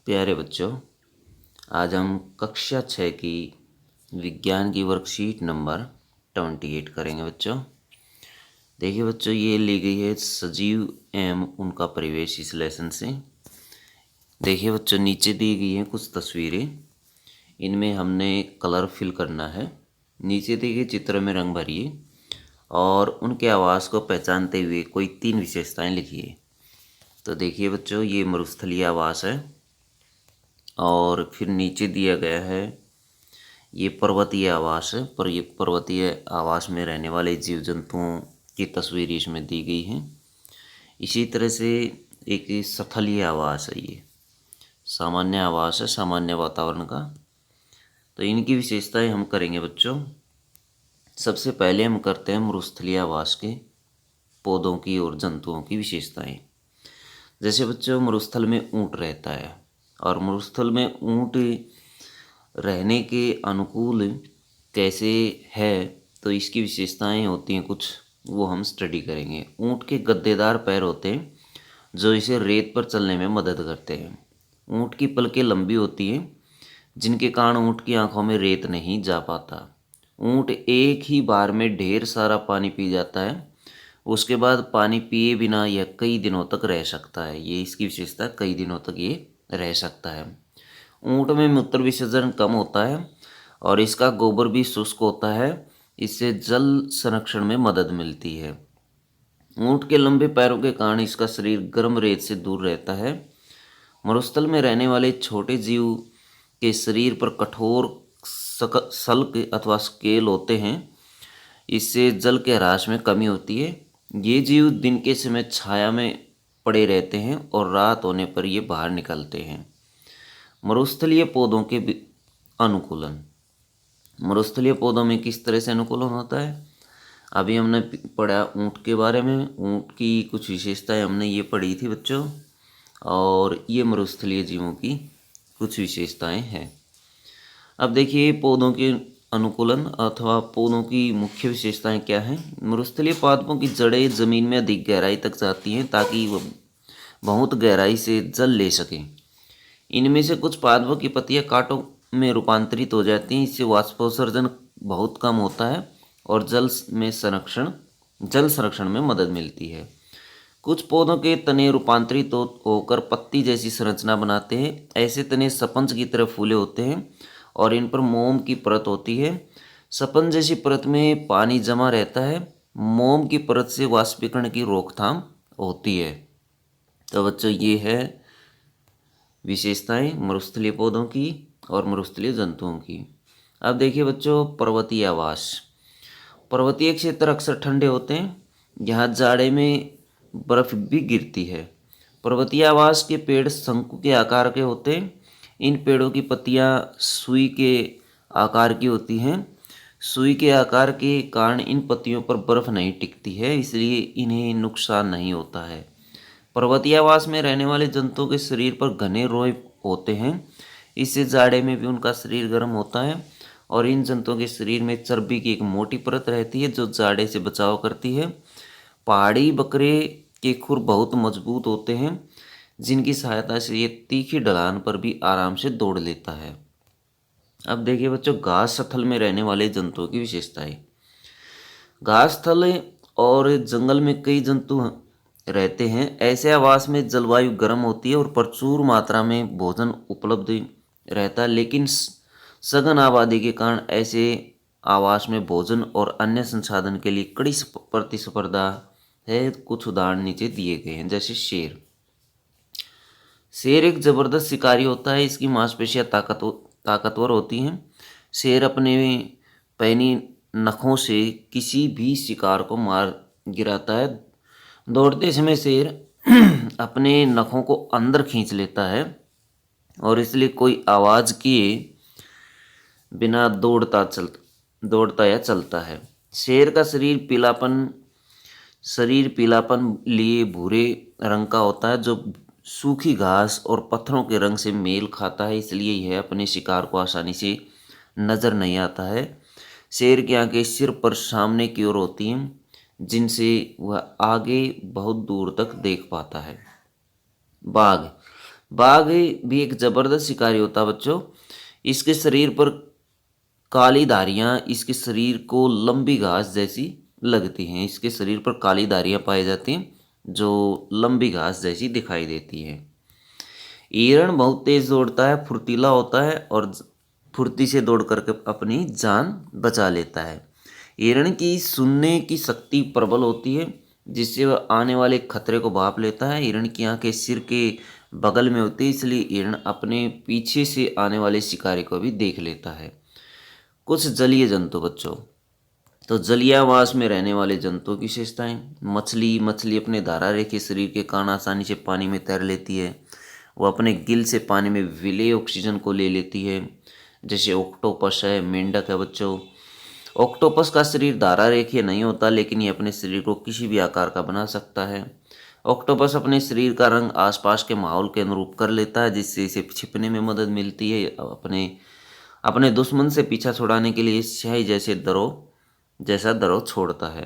प्यारे बच्चों, आज हम कक्षा 6 की विज्ञान की वर्कशीट नंबर 28 करेंगे। बच्चों देखिए बच्चों, ये ली गई है सजीव एवं उनका परिवेश इस लेसन से। देखिए बच्चों, नीचे दी गई हैं कुछ तस्वीरें, इनमें हमने कलर फिल करना है। नीचे दी गई चित्र में रंग भरिए और उनके आवास को पहचानते हुए कोई 3 विशेषताएं लिखिए। तो देखिए बच्चों, ये मरुस्थलीय आवास है और फिर नीचे दिया गया है ये पर्वतीय आवास है। पर ये पर्वतीय आवास में रहने वाले जीव जंतुओं की तस्वीर इसमें दी गई है। इसी तरह से एक स्थलीय आवास है, ये सामान्य आवास है, सामान्य वातावरण का। तो इनकी विशेषताएं हम करेंगे बच्चों। सबसे पहले हम करते हैं मरुस्थलीय आवास के पौधों की और जंतुओं की विशेषताएं। जैसे बच्चों, मरुस्थल में ऊंट रहता है और मरुस्थल में ऊंट रहने के अनुकूल कैसे है, तो इसकी विशेषताएं होती हैं कुछ, वो हम स्टडी करेंगे। ऊंट के गद्देदार पैर होते हैं जो इसे रेत पर चलने में मदद करते हैं। ऊंट की पलकें लंबी होती हैं जिनके कारण ऊंट की आंखों में रेत नहीं जा पाता। ऊंट एक ही बार में ढेर सारा पानी पी जाता है, उसके बाद पानी पिए बिना यह कई दिनों तक रह सकता है। ये इसकी विशेषता, कई दिनों तक ये रह सकता है। ऊंट में मूत्र विसर्जन कम होता है और इसका गोबर भी शुष्क होता है, इससे जल संरक्षण में मदद मिलती है। ऊंट के लंबे पैरों के कारण इसका शरीर गर्म रेत से दूर रहता है। मरुस्थल में रहने वाले छोटे जीव के शरीर पर कठोर सल्क अथवा स्केल होते हैं, इससे जल के ह्रास में कमी होती है। ये जीव दिन के समय छाया में पड़े रहते हैं और रात होने पर ये बाहर निकलते हैं। मरुस्थलीय पौधों के अनुकूलन। मरुस्थलीय पौधों में किस तरह से अनुकूलन होता है, अभी हमने पढ़ा ऊंट के बारे में। ऊंट की कुछ विशेषताएं हमने ये पढ़ी थी बच्चों, और ये मरुस्थलीय जीवों की कुछ विशेषताएं हैं। अब देखिए पौधों के अनुकूलन अथवा पौधों की मुख्य विशेषताएं क्या हैं। मरुस्थलीय पादपों की जड़ें जमीन में अधिक गहराई तक जाती हैं ताकि वह बहुत गहराई से जल ले सकें। इनमें से कुछ पादपों की पत्तियां कांटों में रूपांतरित हो जाती हैं, इससे वाष्पोत्सर्जन बहुत कम होता है और जल संरक्षण में मदद मिलती है। कुछ पौधों के तने रूपांतरित होकर पत्ती जैसी संरचना बनाते हैं। ऐसे तने स्पंज की तरह फूले होते हैं और इन पर मोम की परत होती है। स्पंज जैसी परत में पानी जमा रहता है। मोम की परत से वाष्पीकरण की रोकथाम होती है। तो बच्चों, ये है विशेषताएं मरुस्थलीय पौधों की और मरुस्थलीय जंतुओं की। अब देखिए बच्चों, पर्वतीय आवास। पर्वतीय क्षेत्र अक्सर ठंडे होते हैं, यहाँ जाड़े में बर्फ भी गिरती है। पर्वतीय आवास के पेड़ शंकु के आकार के होते हैं। इन पेड़ों की पत्तियाँ सुई के आकार की होती हैं। सुई के आकार के कारण इन पत्तियों पर बर्फ नहीं टिकती है, इसलिए इन्हें नुकसान नहीं होता है। पर्वतीय आवास में रहने वाले जंतुओं के शरीर पर घने रोए होते हैं, इससे जाड़े में भी उनका शरीर गर्म होता है। और इन जंतुओं के शरीर में चर्बी की एक मोटी परत रहती है जो जाड़े से बचाव करती है। पहाड़ी बकरे के खुर बहुत मजबूत होते हैं, जिनकी सहायता से ये तीखी ढलान पर भी आराम से दौड़ लेता है। अब देखिए बच्चों, घास स्थल में रहने वाले जंतुओं की विशेषताएं। घास स्थल और जंगल में कई जंतु रहते हैं। ऐसे आवास में जलवायु गर्म होती है और प्रचुर मात्रा में भोजन उपलब्ध रहता है, लेकिन सघन आबादी के कारण ऐसे आवास में भोजन और अन्य संसाधन के लिए कड़ी प्रतिस्पर्धा है। कुछ उदाहरण नीचे दिए गए हैं, जैसे शेर। शेर एक जबरदस्त शिकारी होता है, इसकी मांसपेशियां ताकतवर होती हैं। शेर अपने पैनी नखों से किसी भी शिकार को मार गिराता है। दौड़ते समय शेर अपने नखों को अंदर खींच लेता है और इसलिए कोई आवाज़ किए बिना दौड़ता या चलता है। शेर का शरीर पीलापन लिए भूरे रंग का होता है जो सूखी घास और पत्थरों के रंग से मेल खाता है, इसलिए यह अपने शिकार को आसानी से नज़र नहीं आता है। शेर की आंखें सिर पर सामने की ओर होती हैं, जिनसे वह आगे बहुत दूर तक देख पाता है। बाघ। बाघ भी एक जबरदस्त शिकारी होता है बच्चों। इसके शरीर पर काली धारियां इसके शरीर को लंबी घास जैसी लगती हैं। इसके शरीर पर काली धारियां पाई जाती हैं जो लंबी घास जैसी दिखाई देती है। हिरण बहुत तेज दौड़ता है, फुर्तीला होता है और फुर्ती से दौड़ करके अपनी जान बचा लेता है। हिरण की सुनने की शक्ति प्रबल होती है जिससे वह आने वाले खतरे को भांप लेता है। हिरण की आंखें सिर के बगल में होती है, इसलिए हिरण अपने पीछे से आने वाले शिकारी को भी देख लेता है। कुछ जलीय जंतु बच्चों, तो जलीयावास में रहने वाले जंतुओं की विशेषताएं। मछली अपने धारा रेखे शरीर के कारण आसानी से पानी में तैर लेती है। वो अपने गिल से पानी में विलेय ऑक्सीजन को ले लेती है। जैसे ऑक्टोपस है, मेंढक है बच्चों। ऑक्टोपस का शरीर धारा रेखीय नहीं होता, लेकिन ये अपने शरीर को किसी भी आकार का बना सकता है। ऑक्टोपस अपने शरीर का रंग आसपास के माहौल के अनुरूप कर लेता है जिससे इसे छिपने में मदद मिलती है। अपने अपने दुश्मन से पीछा छुड़ाने के लिए स्याही जैसा दरो छोड़ता है।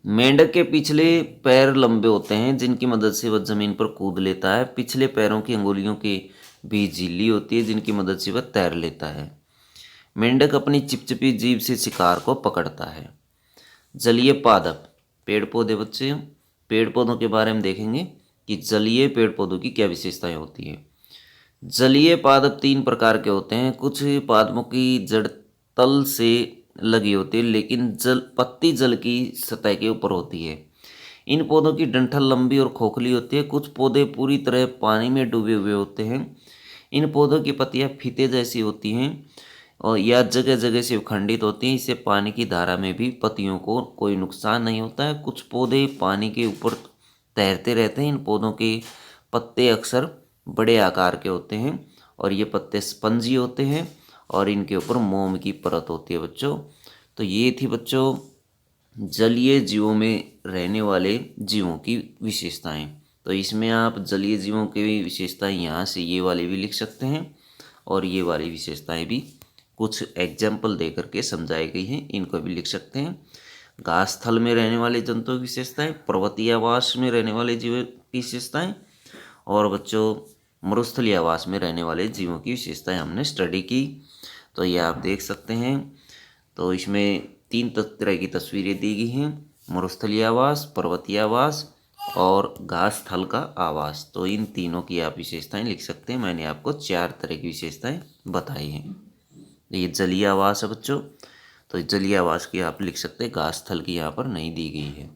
मेंढक के पिछले पैर लंबे होते हैं जिनकी मदद से वह जमीन पर कूद लेता है। पिछले पैरों की अंगुलियों के भी झिल्ली होती है जिनकी मदद से वह तैर लेता है। मेंढक अपनी चिपचिपी जीभ से शिकार को पकड़ता है। जलीय पादप पेड़ पौधे बच्चे, पेड़ पौधों के बारे में देखेंगे कि जलीय पेड़ पौधों की क्या विशेषताएं होती है। जलीय पादप 3 प्रकार के होते हैं। कुछ पादपों की जड़ तल से लगी होती है लेकिन पत्ती जल की सतह के ऊपर होती है। इन पौधों की डंठल लंबी और खोखली होती है। कुछ पौधे पूरी तरह पानी में डूबे हुए होते हैं। इन पौधों की पत्तियां फीते जैसी होती हैं और या जगह जगह से खंडित होती हैं। इससे पानी की धारा में भी पत्तियों को कोई नुकसान नहीं होता है। कुछ पौधे पानी के ऊपर तैरते रहते हैं। इन पौधों के पत्ते अक्सर बड़े आकार के होते हैं और ये पत्ते स्पंजी होते हैं और इनके ऊपर मोम की परत होती है बच्चों। तो ये थी बच्चों जलीय जीवों में रहने वाले जीवों की विशेषताएं। तो इसमें आप जलीय जीवों की विशेषताएं यहाँ से ये वाली भी लिख सकते हैं और ये वाली विशेषताएं भी कुछ एग्जाम्पल दे करके समझाई गई हैं, इनको भी लिख सकते हैं। घास स्थल में रहने वाले जंतुओं की विशेषताएं, पर्वतीय आवास में रहने वाले जीवों की विशेषताएं और बच्चों मरुस्थलीय आवास में रहने वाले जीवों की विशेषताएं हमने स्टडी की। तो ये आप देख सकते हैं। तो इसमें 3 तरह की तस्वीरें दी गई हैं, मरुस्थलीय आवास, पर्वतीय आवास और घास स्थल का आवास। तो इन तीनों की आप विशेषताएं लिख सकते हैं। मैंने आपको 4 तरह की विशेषताएं बताई हैं। ये जलीय आवास है बच्चों, तो जलीय आवास की आप लिख सकते हैं, घास स्थल की यहाँ पर नहीं दी गई है।